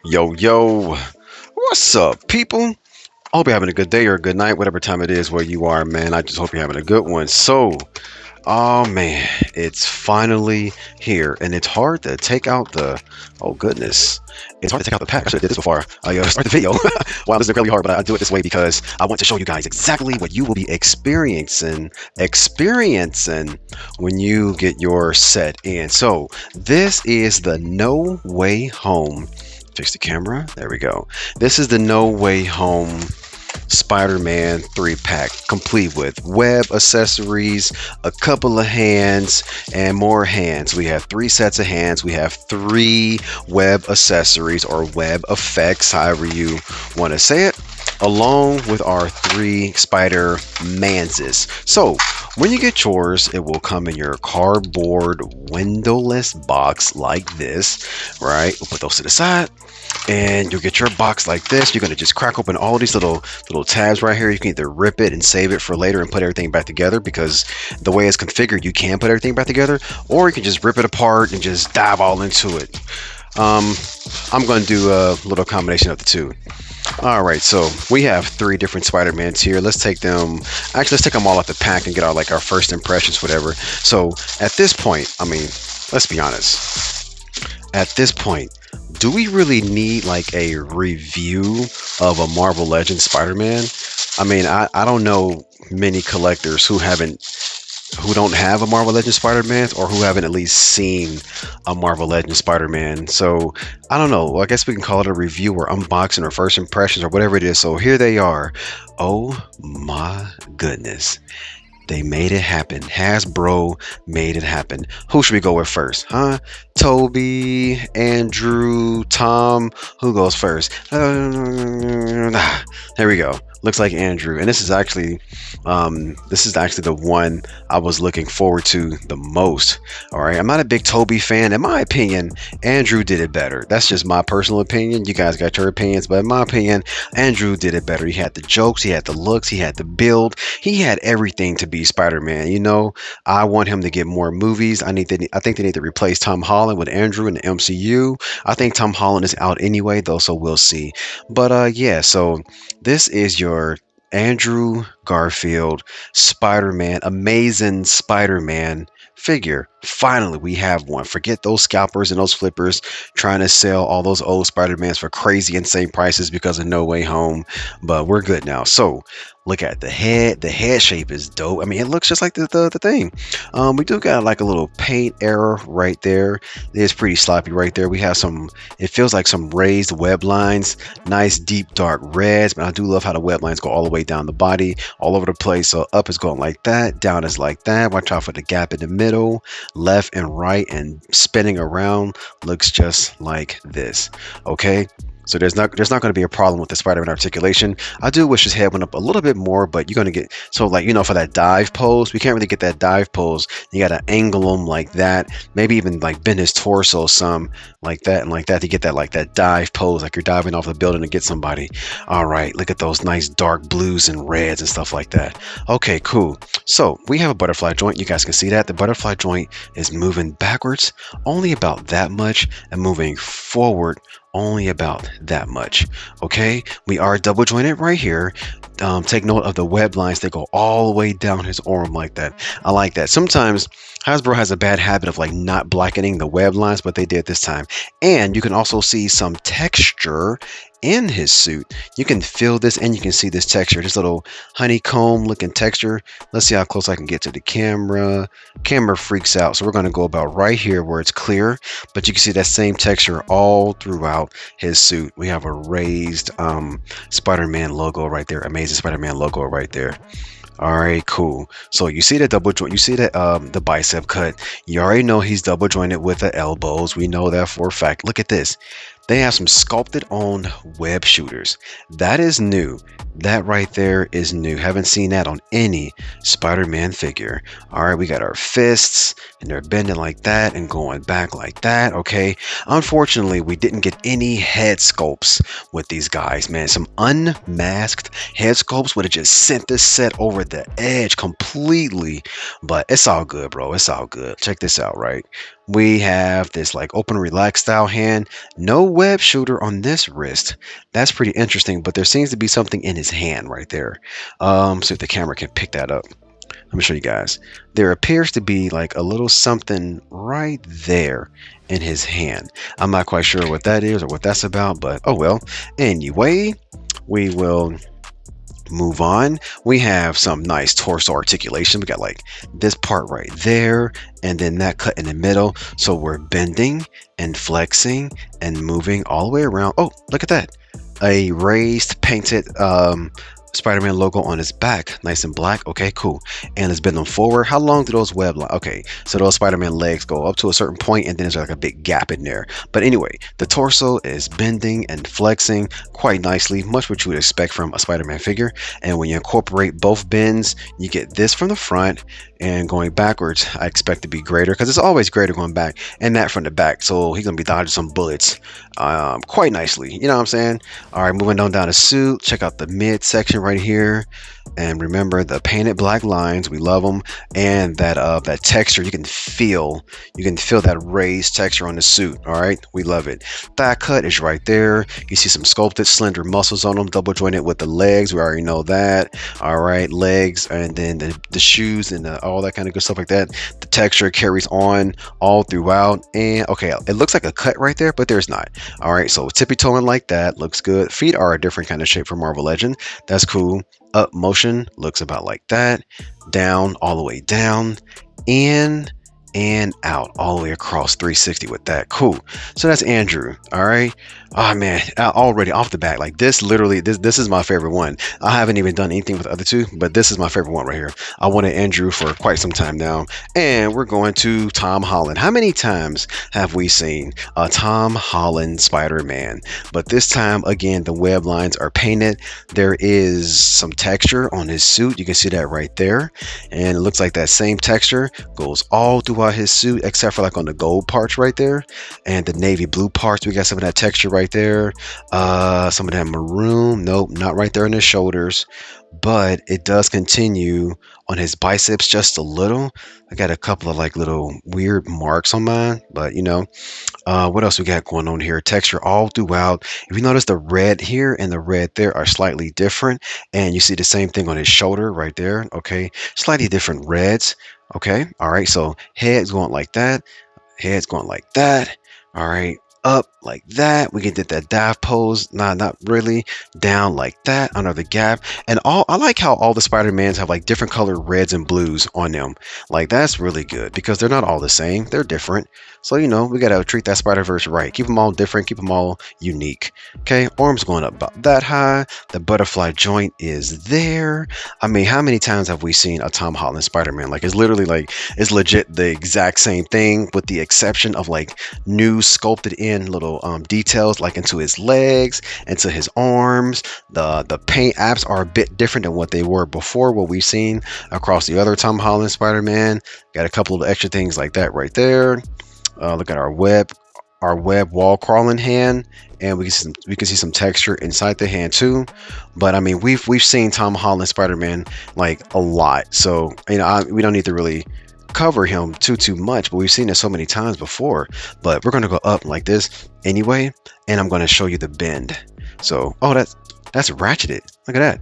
Yo, yo, what's up, people? I hope you're having a good day or a good night, whatever time it is where you are, man. I just hope you're having a good one. Oh man, it's finally here, and it's hard to take out the. Oh goodness, it's hard to take out the pack. I should have did this before I start the video. Wow, this is incredibly hard, but I do it this way because I want to show you guys exactly what you will be experiencing when you get your set in. So this is the No Way Home. Fix the camera. There we go. This is the No Way Home Spider-Man 3-pack, complete with web accessories, a couple of hands, and more hands. We have 3 sets of hands. We have 3 web accessories or web effects, however you want to say it, along with our 3 Spider-Manses. So when you get yours, it will come in your cardboard windowless box like this, right? We'll put those to the side. And you'll get your box like this. You're going to just crack open all these little tabs right here. You can either rip it and save it for later and put everything back together, because the way it's configured, you can put everything back together, or you can just rip it apart and just dive all into it. I'm going to do a little combination of the two. All right, so we have 3 different Spider-Mans here. Let's take them. Actually, let's take them all out the pack and get our first impressions, whatever. So at this point, I mean, let's be honest. At this point, do we really need like a review of a Marvel Legends Spider-Man? I mean, I don't know many collectors who don't have a Marvel Legends Spider-Man, or who haven't at least seen a Marvel Legends Spider-Man. So I don't know. Well, I guess we can call it a review or unboxing or first impressions or whatever it is. So here they are. Oh my goodness. They made it happen. Hasbro made it happen. Who should we go with first? Huh? Toby, Andrew, Tom. Who goes first? There we go. Looks like Andrew. And this is actually the one I was looking forward to the most. All right. I'm not a big Toby fan. In my opinion, Andrew did it better. That's just my personal opinion. You guys got your opinions, but in my opinion, Andrew did it better. He had the jokes, he had the looks, he had the build, he had everything to be Spider-Man. You know, I want him to get more movies. I think they need to replace Tom Holland with Andrew in the MCU. I think Tom Holland is out anyway, though, so we'll see. But yeah, so this is your Andrew Garfield Spider-Man, Amazing Spider-Man figure. Finally, we have one. Forget those scalpers and those flippers trying to sell all those old Spider-Mans for crazy, insane prices because of No Way Home. But we're good now. So look at the head. The head shape is dope. I mean, it looks just like the thing. We do got like a little paint error right there. It's pretty sloppy right there. We have it feels like some raised web lines. Nice deep dark reds. But I do love how the web lines go all the way down the body, all over the place. So up is going like that. Down is like that. Watch out for the gap in the middle. Left and right and spinning around looks just like this. Okay. So there's not going to be a problem with the Spider-Man articulation. I do wish his head went up a little bit more, but you're going to get, so like, you know, for that dive pose, we can't really get that dive pose. You got to angle him like that, maybe even like bend his torso some like that and like that to get that like that dive pose, like you're diving off the building to get somebody. All right, look at those nice dark blues and reds and stuff like that. Okay, cool. So we have a butterfly joint. You guys can see that the butterfly joint is moving backwards only about that much and moving forward only about that much. Okay, we are double jointed right here. Take note of the web lines that go all the way down his arm like that. I like that. Sometimes Hasbro has a bad habit of like not blackening the web lines, but they did this time. And you can also see some texture in his suit. You can feel this and you can see this texture, this little honeycomb looking texture. Let's see how close I can get to the camera. Camera freaks out, so we're going to go about right here where it's clear, but you can see that same texture all throughout his suit. We have a raised Spider-Man logo right there, Amazing Spider-Man logo right there. All right, cool. So you see the double joint, you see that the bicep cut. You already know he's double jointed with the elbows. We know that for a fact. Look at this. They have some sculpted on web shooters. That is new. That right there is new. Haven't seen that on any Spider-Man figure. All right, we got our fists and they're bending like that and going back like that. Okay. Unfortunately, we didn't get any head sculpts with these guys, man. Some unmasked head sculpts would have just sent this set over the edge completely, but it's all good, bro. It's all good. Check this out, right? We have this like open relaxed style hand. No web shooter on this wrist. That's pretty interesting, but there seems to be something in his hand right there. See if the camera can pick that up. Let me show you guys. There appears to be like a little something right there in his hand. I'm not quite sure what that is or what that's about, but oh well. Anyway, we will move on. We have some nice torso articulation. We got like this part right there, and then that cut in the middle. So we're bending and flexing and moving all the way around. Oh, look at that. A raised painted Spider-Man logo on his back, nice and black. Okay, cool. And let's bend them forward. How long do those web lines? Okay, so those Spider-Man legs go up to a certain point, and then there's like a big gap in there. But anyway, the torso is bending and flexing quite nicely, much what you would expect from a Spider-Man figure. And when you incorporate both bends, you get this from the front, and going backwards, I expect to be greater because it's always greater going back, and that from the back. So he's gonna be dodging some bullets quite nicely. You know what I'm saying? All right, moving on down the suit. Check out the mid section right here, and remember the painted black lines. We love them, and that texture. You can feel that raised texture on the suit. All right, we love it. Thigh cut is right there. You see some sculpted, slender muscles on them, double jointed with the legs. We already know that. All right, legs, and then the shoes and all that kind of good stuff like that. The texture carries on all throughout, and okay, it looks like a cut right there, but there's not. All right, so tippy toeing like that looks good. Feet are a different kind of shape for Marvel Legend. That's cool. Up motion looks about like that. Down, all the way down. In and out, all the way across 360 with that. Cool. So that's Andrew. All right. Oh man, already off the bat, like this literally, this is my favorite one. I haven't even done anything with the other two, but this is my favorite one right here. I wanted Andrew for quite some time now, and we're going to Tom Holland. How many times have we seen a Tom Holland Spider-Man? But this time, again, the web lines are painted. There is some texture on his suit. You can see that right there, and it looks like that same texture goes all throughout his suit, except for like on the gold parts right there, and the navy blue parts. We got some of that texture right there. Some of that maroon. Nope, not right there on his shoulders, but it does continue on his biceps just a little. I got a couple of like little weird marks on mine, but you know, what else we got going on here? Texture all throughout. If you notice, the red here and the red there are slightly different, and you see the same thing on his shoulder right there. Okay, slightly different reds. Okay, all right, so head's going like that, head's going like that. All right, up like that. We can get that dive pose. Nah, not really. Down like that under the gap. And I like how all the Spider-Mans have like different colored reds and blues on them. Like that's really good because they're not all the same. They're different. So, you know, we got to treat that Spider-Verse right. Keep them all different. Keep them all unique. Okay, arms going up about that high. The butterfly joint is there. I mean, how many times have we seen a Tom Holland Spider-Man? Like, it's literally like, it's legit the exact same thing with the exception of like new sculpted in little details like into his legs, into his arms. The paint apps are a bit different than what they were before, what we've seen across the other Tom Holland Spider-Man. Got a couple of extra things like that right there. Look at our web wall crawling hand, and we can see some texture inside the hand too. But I mean, we've seen Tom Holland Spider-Man like a lot, so you know we don't need to really cover him too much, but we've seen it so many times before. But we're gonna go up like this anyway, and I'm gonna show you the bend. So oh, that's ratcheted. Look at that.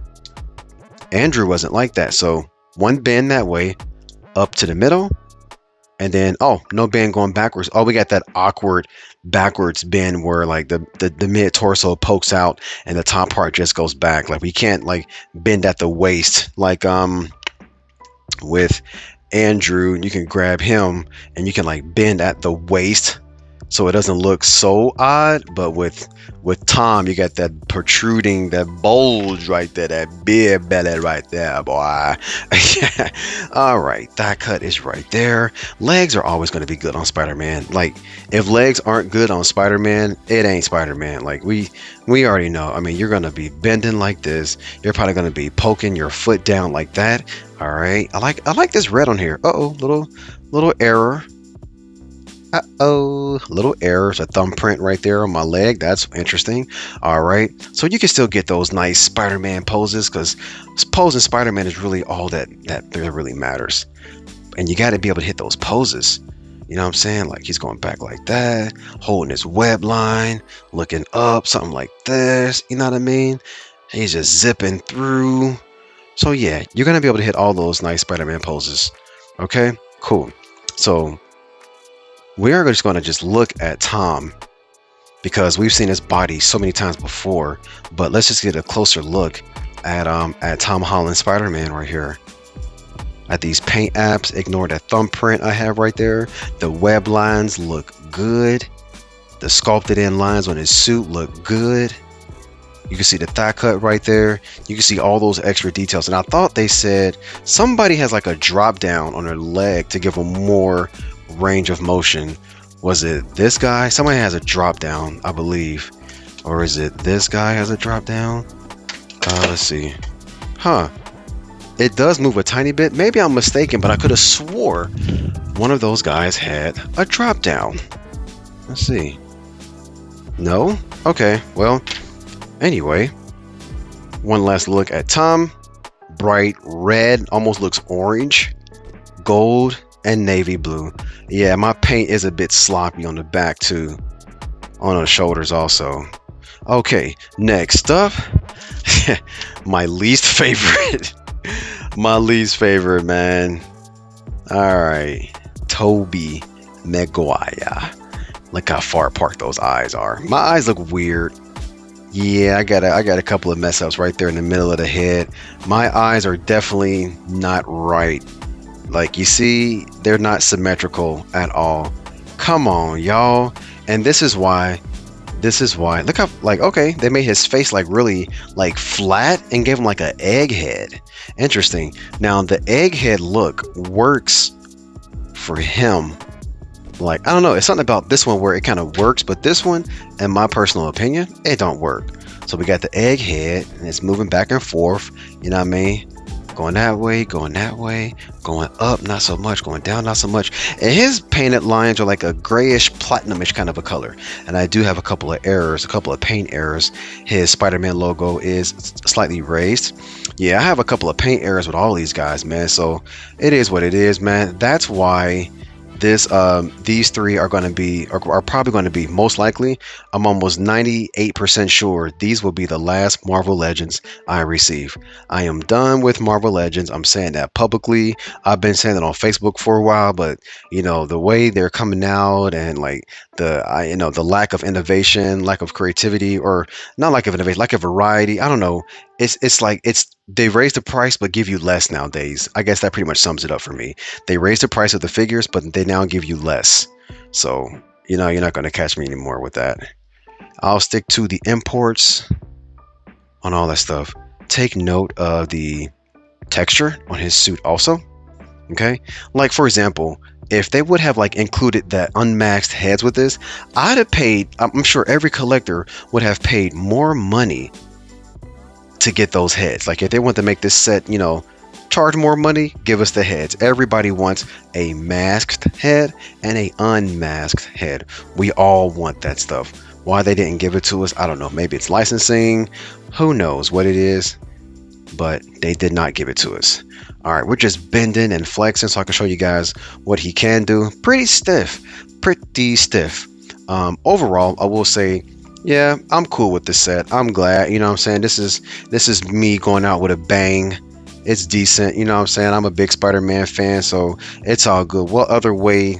Andrew wasn't like that. So one bend that way up to the middle. And then, oh, no bend going backwards. Oh, we got that awkward backwards bend where like the mid torso pokes out and the top part just goes back. Like we can't like bend at the waist like with Andrew. You can grab him and you can like bend at the waist so it doesn't look so odd. But with Tom, you got that protruding, that bulge right there, that beer belly right there, boy. All right, that cut is right there. Legs are always going to be good on Spider-Man. Like if legs aren't good on Spider-Man, it ain't Spider-Man. Like we already know. I mean, you're going to be bending like this. You're probably going to be poking your foot down like that. All right, I like this red on here. Little error. Little errors, a thumbprint right there on my leg. That's interesting. All right, so you can still get those nice Spider-Man poses because posing Spider-Man is really all that really matters, and you got to be able to hit those poses. You know what I'm saying? Like he's going back like that, holding his web line, looking up, something like this. You know what I mean? He's just zipping through. So yeah, you're gonna be able to hit all those nice Spider-Man poses. Okay, cool. So we are just gonna just look at Tom because we've seen his body so many times before. But let's just get a closer look at Tom Holland Spider-Man right here. At these paint apps, ignore that thumbprint I have right there. The web lines look good. The sculpted in lines on his suit look good. You can see the thigh cut right there. You can see all those extra details. And I thought they said somebody has like a drop down on their leg to give them more range of motion. Was it this guy? Somebody has a drop down, I believe. Or is it this guy has a drop down? Let's see. Huh. It does move a tiny bit. Maybe I'm mistaken, but I could have swore one of those guys had a drop down. Let's see. No? Okay, well, anyway. One last look at Tom. Bright red, almost looks orange, gold, and navy blue. Yeah, my paint is a bit sloppy on the back too. On the shoulders also. Okay, next up. My least favorite. My least favorite, man. Alright. Tobey Maguire. Look how far apart those eyes are. My eyes look weird. Yeah, I got a couple of mess ups right there in the middle of the head. My eyes are definitely not right. Like you see, they're not symmetrical at all. Come on, y'all. And this is why. Look how, like, okay, they made his face like really like flat and gave him like an egghead. Interesting. Now the egghead look works for him. Like, I don't know, it's something about this one where it kind of works, but this one, in my personal opinion, it don't work. So we got the egghead and it's moving back and forth, you know what I mean? Going that way, going up, not so much, going down, not so much. And his painted lines are like a grayish, platinumish kind of a color. And I do have a couple of errors, a couple of paint errors. His Spider-Man logo is slightly raised. Yeah, I have a couple of paint errors with all these guys, man. So it is what it is, man. That's why these three are probably going to be, most likely, I'm almost 98% sure these will be the last Marvel Legends I receive. I am done with Marvel Legends. I'm saying that publicly. I've been saying that on Facebook for a while, but you know, the way they're coming out and like the lack of innovation, lack of creativity, or not lack of innovation, lack of variety. I don't know. It's like they raise the price but give you less nowadays. I guess that pretty much sums it up for me. They raise the price of the figures, but they now give you less. So, you know, you're not going to catch me anymore with that. I'll stick to the imports on all that stuff. Take note of the texture on his suit also. Okay? Like, for example, if they would have like included that unmasked heads with this, I'd have paid, I'm sure every collector would have paid more money to get those heads. Like if they want to make this set, you know, charge more money, give us the heads. Everybody wants a masked head and a unmasked head. We all want that stuff. Why they didn't give it to us, I don't know. Maybe it's licensing, who knows what it is, but they did not give it to us. All right, we're just bending and flexing so I can show you guys what he can do. Pretty stiff. Overall, I will say, yeah, I'm cool with this set. I'm glad, you know what I'm saying? This is me going out with a bang. It's decent, you know what I'm saying? I'm a big Spider-Man fan, so it's all good. What other way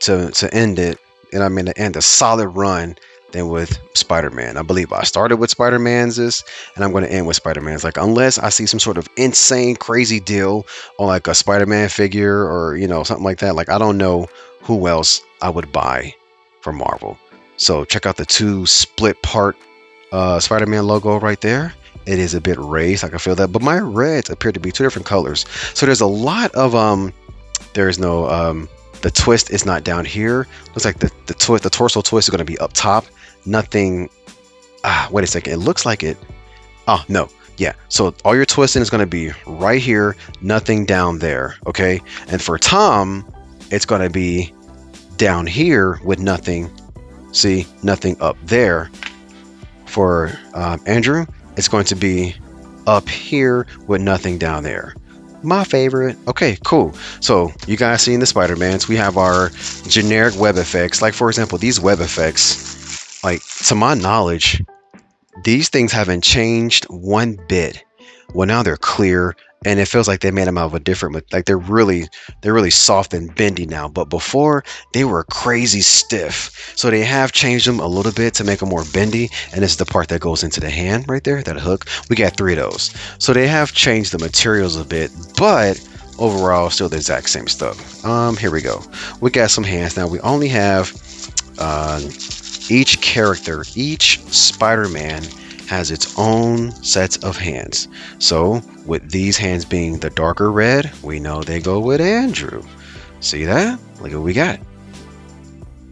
to end it, and I mean to end a solid run than with Spider-Man? I believe I started with Spider-Man's and I'm going to end with Spider-Man's. Like, unless I see some sort of insane, crazy deal on like a Spider-Man figure or, you know, something like that. Like, I don't know who else I would buy from Marvel. So check out the two split part Spider-Man logo right there. It is a bit raised, I can feel that, but my reds appear to be two different colors. So there's a lot of there's no the twist is not down here. Looks like the torso twist is going to be up top. Nothing. Wait a second. It looks like it. Oh no. Yeah. So all your twisting is going to be right here. Nothing down there. Okay. And for Tom, it's going to be down here with nothing. See, nothing up there. For Andrew, it's going to be up here with nothing down there. my favorite. Okay, cool. So you guys seen the Spider-Mans. We have our generic web effects. Like for example, these web effects, like to my knowledge, these things haven't changed one bit. Well, now they're clear, and it feels like they made them out of a different, like they're really soft and bendy now. But before, they were crazy stiff. So they have changed them a little bit to make them more bendy. And this is the part that goes into the hand right there, that hook. We got 3 of those. So they have changed the materials a bit, but overall, still the exact same stuff. Here we go. We got some hands now. We only have uh, each character, each Spider-Man has its own sets of hands. So with these hands being the darker red, we know they go with Andrew. See that? Look at what we got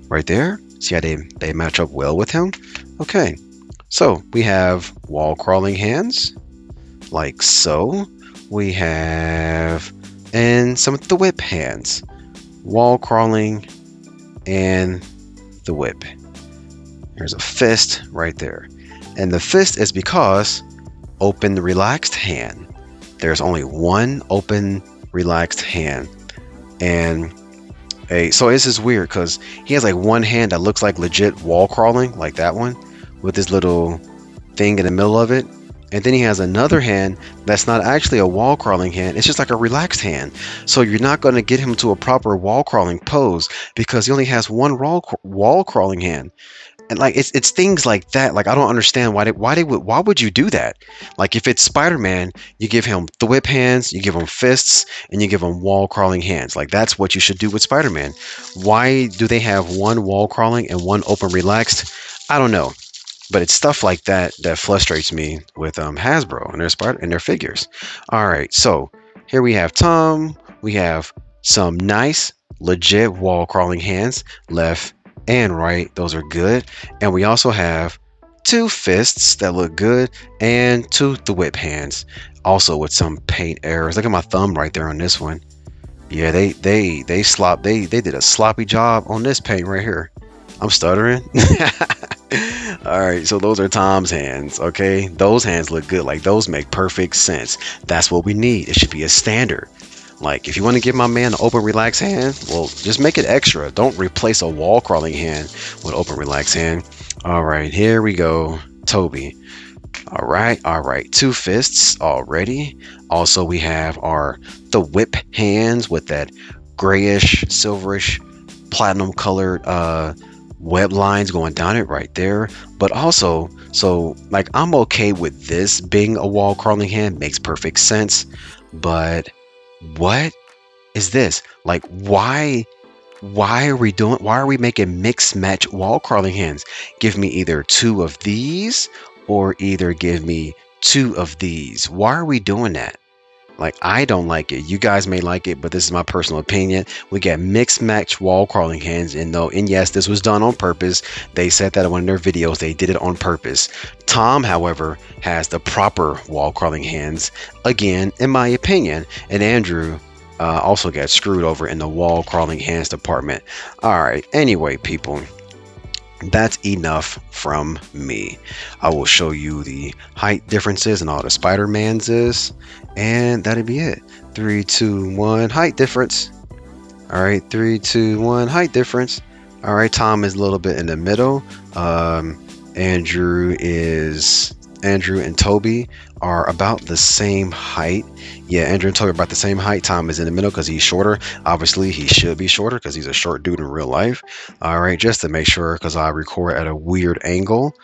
right there. See how they match up well with him? Okay, so we have wall crawling hands, like so. We have, and some of the whip hands, wall crawling and the whip. There's a fist right there. And the fist is because open, relaxed hand. There's only one open, relaxed hand. And so this is weird because he has like one hand that looks like legit wall crawling, like that one, with this little thing in the middle of it. And then he has another hand that's not actually a wall crawling hand. It's just like a relaxed hand. So you're not going to get him to a proper wall crawling pose because he only has one wall crawling hand. And like it's things like that. Like I don't understand why would you do that? Like if it's Spider-Man, you give him the whip hands, you give him fists, and you give him wall crawling hands. Like that's what you should do with Spider-Man. Why do they have one wall crawling and one open relaxed? I don't know. But it's stuff like that that frustrates me with Hasbro and their figures. All right, so here we have Tom. We have some nice, legit wall crawling hands, left and right. Those are good. And we also have 2 fists that look good and 2 the whip hands, also with some paint errors. Look at my thumb right there on this one. Yeah, they did a sloppy job on this paint right here. I'm stuttering. All right, so those are Tom's hands, okay? Those hands look good. Like, those make perfect sense. That's what we need. It should be a standard. Like, if you want to give my man an open, relaxed hand, well, just make it extra. Don't replace a wall crawling hand with open, relaxed hand. All right, here we go. Tobey. All right. 2 fists already. Also, we have the whip hands with that grayish, silverish, platinum colored web lines going down it right there. But also, so like I'm okay with this being a wall crawling hand, makes perfect sense. But what is this? Like why are we making mix match wall crawling hands? Give me either 2 of these or either give me 2 of these. Why are we doing that? Like, I don't like it. You guys may like it, but this is my personal opinion. We get mixed match wall crawling hands, and yes, this was done on purpose. They said that in one of their videos. They did it on purpose. Tom, however, has the proper wall crawling hands, again, in my opinion. And Andrew also got screwed over in the wall crawling hands department. All right. Anyway, people, that's enough from me. I will show you the height differences and all the Spider-Mans is, and that'll be it. 3, 2, 1, height difference. All right, 3, 2, 1, height difference. All right, Tom is a little bit in the middle. Andrew and Tobey are about the same height. Yeah, Andrew and Tobey are about the same height. Tom is in the middle because he's shorter. Obviously, he should be shorter because he's a short dude in real life. All right, just to make sure, because I record at a weird angle.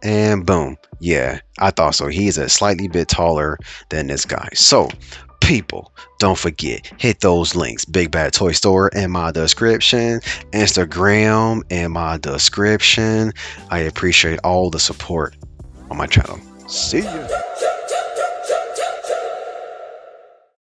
And boom. Yeah, I thought so. He's a slightly bit taller than this guy. So, people, don't forget, hit those links. Big Bad Toy Store in my description. Instagram in my description. I appreciate all the support on my channel. See ya.